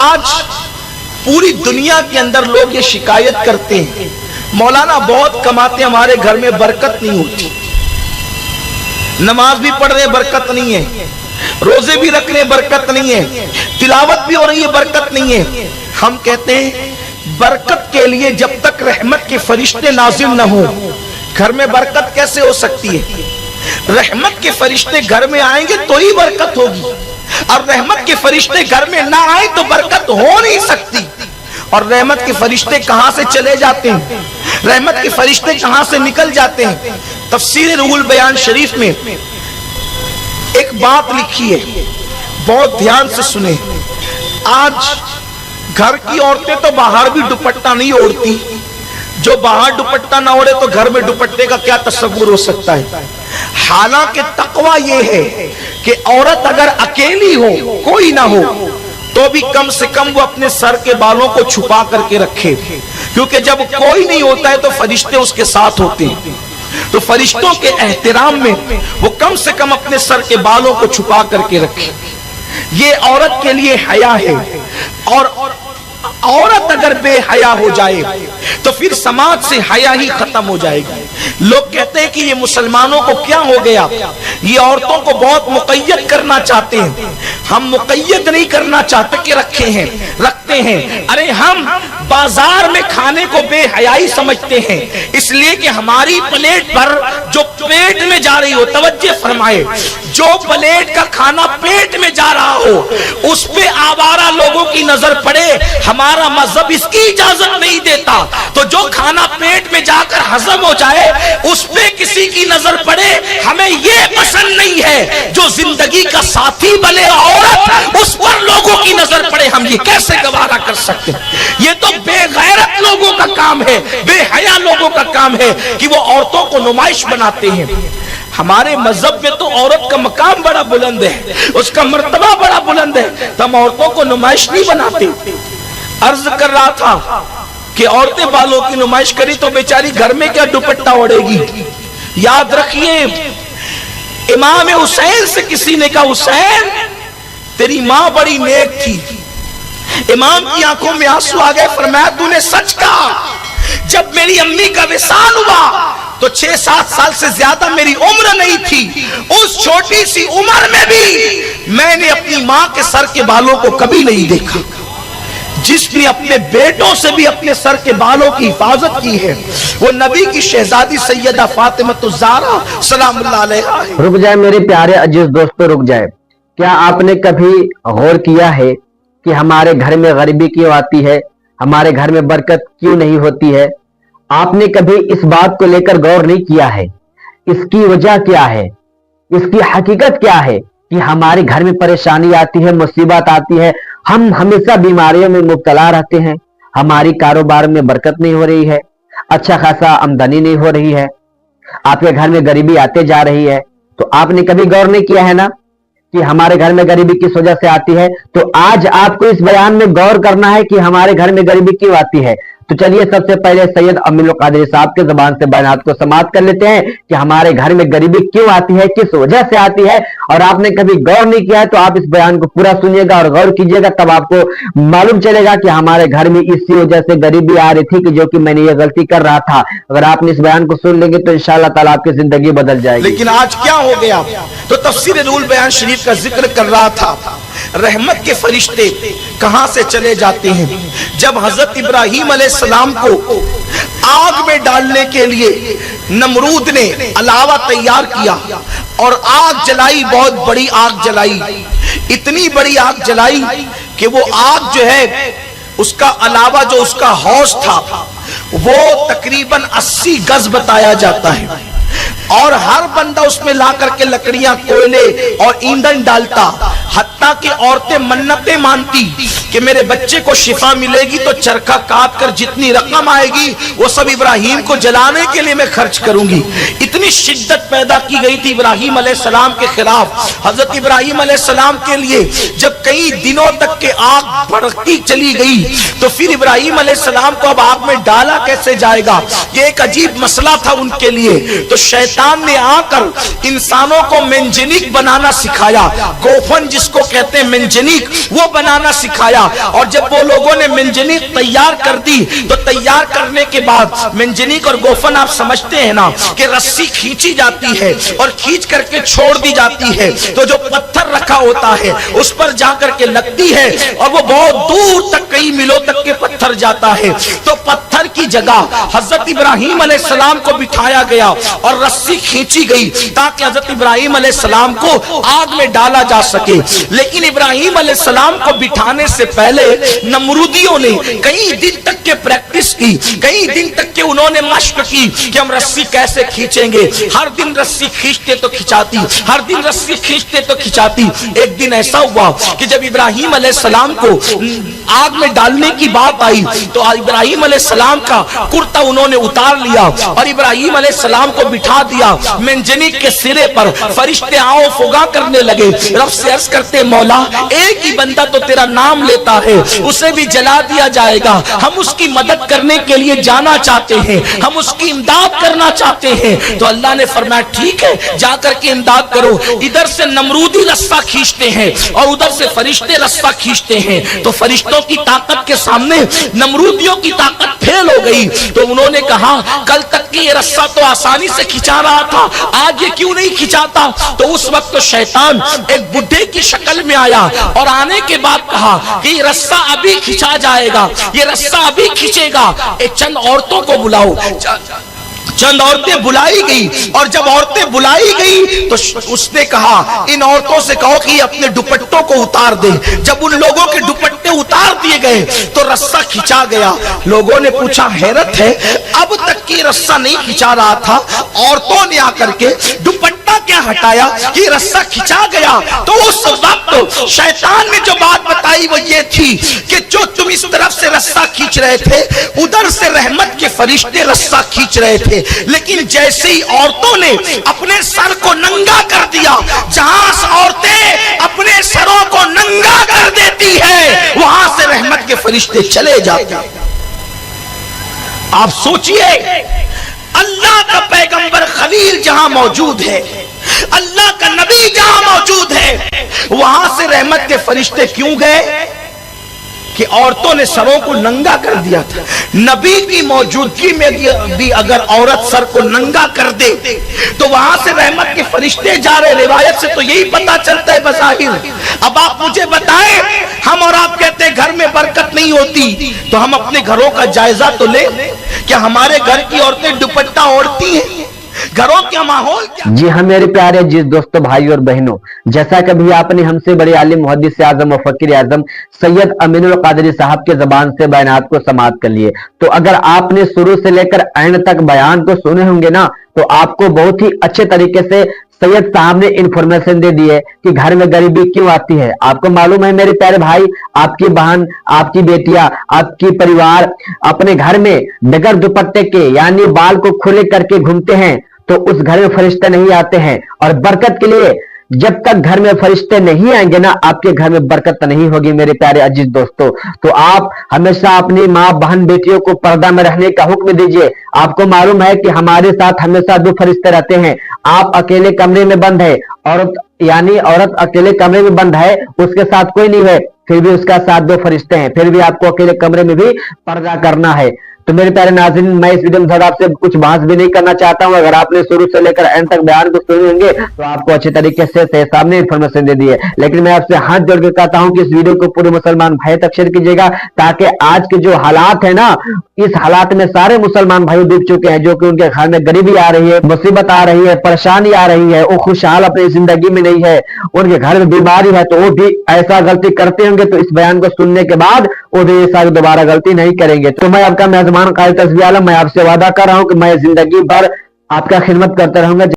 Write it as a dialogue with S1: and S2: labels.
S1: آج پوری دنیا کے اندر لوگ یہ شکایت کرتے ہیں مولانا بہت کماتے ہمارے گھر میں برکت نہیں ہوتی، نماز بھی پڑھ رہے برکت نہیں ہے، روزے بھی رکھ رہے برکت نہیں ہے، تلاوت بھی ہو رہی ہے برکت نہیں ہے۔ ہم کہتے ہیں برکت کے لیے جب تک رحمت کے فرشتے نازل نہ ہوں گھر میں برکت کیسے ہو سکتی ہے؟ رحمت کے فرشتے گھر میں آئیں گے تو ہی برکت ہوگی، اور رحمت کے فرشتے گھر میں نہ آئیں تو برکت ہو نہیں سکتی۔ اور رحمت کے فرشتے کہاں سے چلے جاتے ہیں، رحمت کے فرشتے کہاں سے نکل جاتے ہیں؟ تفسیر روح البیان شریف میں ایک بات لکھی ہے، بہت دھیان سے سنیں۔ آج گھر کی عورتیں تو باہر بھی دوپٹہ نہیں اوڑھتی، جو باہر دوپٹہ نہ اوڑھے تو گھر میں دوپٹے کا کیا تصور ہو سکتا ہے؟ حالانکہ تقویٰ یہ ہے کہ عورت اگر اکیلی ہو، کوئی نہ ہو، تو بھی کم سے کم وہ اپنے سر کے بالوں کو چھپا کر کے رکھے، کیونکہ جب کوئی نہیں ہوتا ہے تو فرشتے اس کے ساتھ ہوتے ہیں، تو فرشتوں کے احترام میں وہ کم سے کم اپنے سر کے بالوں کو چھپا کر کے رکھے۔ یہ عورت کے لیے حیا ہے، اور عورت اگر بے حیا ہو جائے تو پھر سماج سے حیا ہی ختم ہو جائے گی۔ لوگ کہتے ہیں کہ یہ مسلمانوں کو کیا ہو گیا، یہ عورتوں کو بہت مقید کرنا چاہتے ہیں۔ ہم مقید نہیں کرنا چاہتے کہ رکھتے ہیں، ارے ہم بازار میں کھانے کو بے حیائی سمجھتے ہیں، اس لیے کہ ہماری پلیٹ پر جو پیٹ میں جا رہی ہو، توجہ فرمائے، جو پلیٹ کا کھانا پیٹ میں جا رہا ہو اس پہ آوارہ لوگوں کی نظر پڑے، ہمارا مذہب اس کی اجازت نہیں دیتا۔ تو جو کھانا پیٹ میں جا کر ہضم ہو جائے اس پہ کسی کی نظر پڑے، ہمیں یہ پسند نہیں ہے۔ جو زندگی کا ساتھی بنے عورت اس پر لوگوں کی نظر پڑے، ہم یہ کیسے گوارا کر سکتے ہیں؟ یہ تو بے غیرت لوگوں کا کام ہے، بے حیا لوگوں کا کام ہے کہ وہ عورتوں کو نمائش بناتے ہیں۔ ہمارے مذہب میں تو عورت کا مقام بڑا بلند ہے، اس کا مرتبہ بڑا بلند ہے، تو ہم عورتوں کو نمائش نہیں بناتے۔ عرض کر رہا تھا کہ عورتیں بالوں کی نمائش کری تو بیچاری گھر میں کیا دوپٹہ اوڑھے گی؟ یاد رکھیے، امام حسین سے کسی نے کہا حسین تیری ماں بڑی نیک تھی، امام کی آنکھوں میں آنسو آ گئے، فرمایا تو نے سچ کہا، جب میری امی کا وصال ہوا تو 6-7 سال سے زیادہ میری عمر نہیں تھی، اس چھوٹی سی عمر میں بھی میں نے اپنی ماں کے سر کے بالوں کو کبھی نہیں دیکھا۔ جس نے اپنے بیٹوں سے بھی اپنے سر کے بالوں کی حفاظت کی ہے وہ نبی کی شہزادی سیدہ فاطمہ الزہرا سلام اللہ علیہا ہے۔
S2: رک جائے میرے پیارے عزیز دوستو، رک جائے۔ کیا آپ نے کبھی غور کیا ہے کہ ہمارے گھر میں غریبی کیوں آتی ہے، ہمارے گھر میں برکت کیوں نہیں ہوتی ہے؟ آپ نے کبھی اس بات کو لے کر غور نہیں کیا ہے اس کی وجہ کیا ہے، اس کی حقیقت کیا ہے کہ ہمارے گھر میں پریشانی آتی ہے، مصیبت آتی ہے، ہم ہمیشہ بیماریوں میں مبتلا رہتے ہیں، ہماری کاروبار میں برکت نہیں ہو رہی ہے، اچھا خاصا آمدنی نہیں ہو رہی ہے، آپ کے گھر میں غریبی آتے جا رہی ہے۔ تو آپ نے کبھی غور نہیں کیا ہے نا کہ ہمارے گھر میں غریبی کس وجہ سے آتی ہے؟ تو آج آپ کو اس بیان میں غور کرنا ہے کہ ہمارے گھر میں غریبی کیوں آتی ہے۔ تو چلیے سب سے پہلے سید امین القادری صاحب کے زبان سے بیانات کو سماعت کر لیتے ہیں کہ ہمارے گھر میں غریبی کیوں آتی ہے، کس وجہ سے آتی ہے۔ اور آپ نے کبھی غور نہیں کیا ہے تو آپ اس بیان کو پورا سنیے گا اور غور کیجیے گا، تب آپ کو معلوم چلے گا کہ ہمارے گھر میں اسی وجہ سے غریبی آ رہی تھی کہ جو کہ میں نے یہ غلطی کر رہا تھا۔ اگر آپ نے اس بیان کو سن لیں گے تو انشاءاللہ تعالیٰ آپ کی زندگی بدل جائے گی۔
S1: لیکن آج کیا ہو گیا؟ تو تفسیر روح البیان شریف کا ذکر کر رہا تھا، رحمت کے فرشتے کہاں سے چلے جاتے ہیں؟ جب حضرت ابراہیم علیہ السلام کو آگ میں ڈالنے کے لیے نمرود نے علاوہ تیار کیا اور آگ جلائی، بہت بڑی آگ جلائی، اتنی بڑی آگ جلائی کہ وہ آگ جو ہے اس کا علاوہ جو اس کا حوض تھا وہ تقریباً 80 گز بتایا جاتا ہے، اور ہر بندہ اس میں لا کر کے لکڑیاں، کوئلے اور ایندھن ڈالتا، حتیٰ کہ عورتیں منتیں مانتی کہ میرے بچے کو شفا ملے گی تو چرخہ کاٹ کر جتنی رقم آئے گی وہ سب ابراہیم کو جلانے کے لیے میں خرچ کروں گی۔ اتنی شدت پیدا کی گئی تھی ابراہیم علیہ السلام کے خلاف۔ حضرت ابراہیم علیہ السلام کے لیے جب کئی دنوں تک کے آگ بڑھتی چلی گئی تو پھر ابراہیم علیہ السلام کو اب آگ میں ڈالا کیسے جائے گا، یہ ایک عجیب مسئلہ تھا ان کے لیے۔ تو شیطان शैतान ने आकर इंसानों को मेंजनीक बनाना सिखाया, गोफन जिसको कहते हैं मेंजनीक, वो बनाना सिखाया। और जब वो लोगों ने मेंजनीक तैयार कर दी तो तैयार करने के बाद मेंजनीक और गोफन आप समझते हैं ना कि रस्सी खींची जाती है और खींच करके छोड़ दी जाती है, तो जो पत्थर रखा होता है उस पर जाकर के लगती है और वो बहुत दूर तक, कई मीलों तक के पत्थर जाता है। तो पत्थर की जगह हजरत इब्राहिम अलैहिस्सलाम को बिठाया गया और रस्सी खींची गई ताकि हजरत इब्राहिम अलैहिस्सलाम को आग में डाला जा सके। लेकिन इब्राहिम अलैहिस्सलाम को बिठाने से पहले नमरूदियों ने कई दिन तक के प्रैक्टिस की, कई दिन तक के उन्होंने मशक की कि हम रस्सी कैसे खींचेंगे। हर दिन रस्सी खींचते तो खिंचाती, हर दिन रस्सी खींचते तो खिंचाती। एक दिन ऐसा हुआ कि जब इब्राहिम अलैहिस्सलाम को आग में डालने की बात आई तो इब्राहिम अलैहिस्सलाम का कुर्ता उन्होंने उतार लिया और इब्राहिम अलैहिस्सलाम को बिठा दिया मेंजनीक के सिरे पर। फरिश्ते आओ फुगा करने लगे, रब से अर्ज करते मौला एक ही बंदा तो तेरा नाम लेता है, उसे भी जला दिया जाएगा, हम उसकी मदद करने के लिए जाना चाहते हैं, हम उसकी इमदाद करना चाहते हैं। तो अल्लाह ने फरमाया ठीक है जाकर के इमदाद करो। इधर से नमरूदी रस्सा खींचते हैं और उधर से फरिश्ते रस्सा खींचते हैं। तो फरिश्तों की ताकत के सामने नमरूदियों की ताकत फेल हो गई। तो उन्होंने कहा कल तक कि ये रस्सा तो आसानी से खिंचा रहा था, आज ये क्यों नहीं खिंचाता। तो उस वक्त तो शैतान एक बुढ़े की शक्ल में आया और आने के बाद कहा कि ये रस्सा अभी खिंचा जाएगा, ये रस्सा अभी खिंचेगा। चंद औरतों को बुलाओ। चंद औरतें बुलाई गई और जब औरतें बुलाई गई तो उसने कहा इन औरतों से कहो कि अपने दुपट्टों को उतार दे। जब उन लोगों के दुपट्टे उतार दिए गए तो रस्सा खिंचा गया। लोगों ने पूछा हैरत है अब तक की रस्सा नहीं खिंचा रहा था, औरतों ने आकर के दुपट्टा क्या हटाया कि रस्सा खिंचा गया। तो उस वक्त शैतान ने जो बात बताई वो ये थी कि जो तुम इस तरफ से रस्सा खींच रहे थे उधर से रहमत के फरिश्ते रस्सा खींच रहे थे, लेकिन जैसे ही औरतों ने अपने सर को नंगा कर दिया, जहां औरतें अपने सरों को नंगा कर देती है वहां से रहमत के फरिश्ते चले जाते हैं। आप सोचिए अल्लाह का पैगंबर खलील जहां मौजूद है, अल्लाह का नबी जहां मौजूद है, वहां से रहमत के फरिश्ते क्यों गए कि औरतों ने सरों को नंगा कर दिया था। नबी की मौजूदगी में भी अगर औरत सर को नंगा कर दे तो वहां से रहमत के फरिश्ते जा रहे। रिवायत से तो यही पता चलता है बज़ाहिर। अब आप मुझे बताएं, हम और आप कहते हैं घर में बरकत नहीं होती, तो हम अपने घरों का जायजा तो ले। क्या हमारे घर की औरतें दुपट्टा ओढ़ती हैं? घरों का माहौल क्या?
S2: जी हाँ मेरे प्यारे जिस दोस्तों भाई और बहनों, जैसा कभी आपने हमसे बड़े आलिम मुहद्दिस आजम और फकीर आजम सैयद अमीनुल कादरी साहब के जबान से बयानात को समाअत कर लिए, तो अगर आपने शुरू से लेकर एंड तक बयान को सुने होंगे ना तो आपको बहुत ही अच्छे तरीके से सैयद साहब ने इंफॉर्मेशन दे दी है कि घर में गरीबी क्यों आती है। आपको मालूम है मेरे प्यारे भाई, आपकी बहन, आपकी बेटियां, आपकी परिवार अपने घर में बगैर दुपट्टे के यानी बाल को खुले करके घूमते हैं तो उस घर में फरिश्ते नहीं आते हैं। और बरकत के लिए जब तक घर में फरिश्ते नहीं आएंगे ना आपके घर में बरकत नहीं होगी मेरे प्यारे अजीज दोस्तों। तो आप हमेशा अपनी माँ बहन बेटियों को पर्दा में रहने का हुक्म दीजिए। आपको मालूम है कि हमारे साथ हमेशा दो फरिश्ते रहते हैं। आप अकेले कमरे में बंद है, औरत अकेले कमरे में बंद है, उसके साथ कोई नहीं है, फिर भी उसका साथ दो फरिश्ते हैं, फिर भी आपको अकेले कमरे में भी पर्दा करना है। तो मेरे प्यारे नाज़रीन, मैं इस वीडियो में थोड़ा आपसे कुछ बहस भी नहीं करना चाहता हूं। अगर आपने शुरू से लेकर एंड तक बयान को सुने होंगे तो आपको अच्छे तरीके से सामने इंफॉर्मेशन दे दी है, लेकिन मैं आपसे हाथ जोड़ के कहता हूं कि इस वीडियो को पूरे मुसलमान भाई तक शेयर कीजिएगा ताकि आज के जो हालात है ना, इस हालात में सारे मुसलमान भाई डूब चुके हैं, जो कि उनके घर में गरीबी आ रही है, मुसीबत आ रही है, परेशानी आ रही है, वो खुशहाल अपनी जिंदगी में नहीं है, उनके घर में बीमारी है, तो वो भी ऐसा गलती करते होंगे। तो इस बयान को सुनने के बाद वो भी ऐसा दोबारा गलती नहीं करेंगे। तो मैं आपका मेजबान कायद तस्बीह आलम, मैं आपसे वादा कर रहा हूं कि मैं जिंदगी भर आपका खिदमत करता रहूंगा।